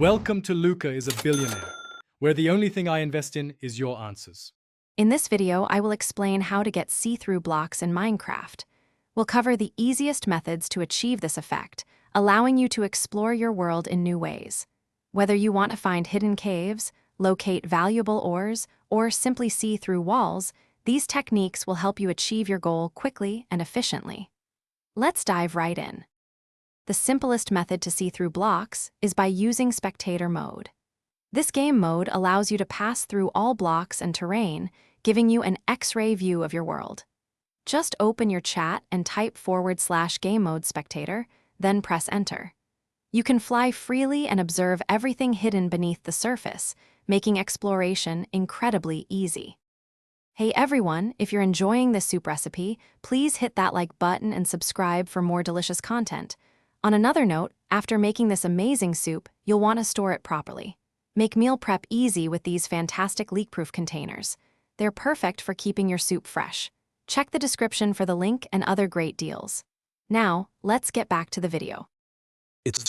Welcome to Luca is a Billionaire, where the only thing I invest in is your answers. In this video, I will explain how to get see-through blocks in Minecraft. We'll cover the easiest methods to achieve this effect, allowing you to explore your world in new ways. Whether you want to find hidden caves, locate valuable ores, or simply see through walls, these techniques will help you achieve your goal quickly and efficiently. Let's dive right in. The simplest method to see through blocks is by using spectator mode. This game mode allows you to pass through all blocks and terrain, giving you an X-ray view of your world. Just open your chat and type /game mode spectator, then press enter. You can fly freely and observe everything hidden beneath the surface, making exploration incredibly easy. Hey everyone, if you're enjoying this soup recipe, please hit that like button and subscribe for more delicious content. On another note, after making this amazing soup, you'll want to store it properly. Make meal prep easy with these fantastic leak-proof containers. They're perfect for keeping your soup fresh. Check the description for the link and other great deals. Now, let's get back to the video. It's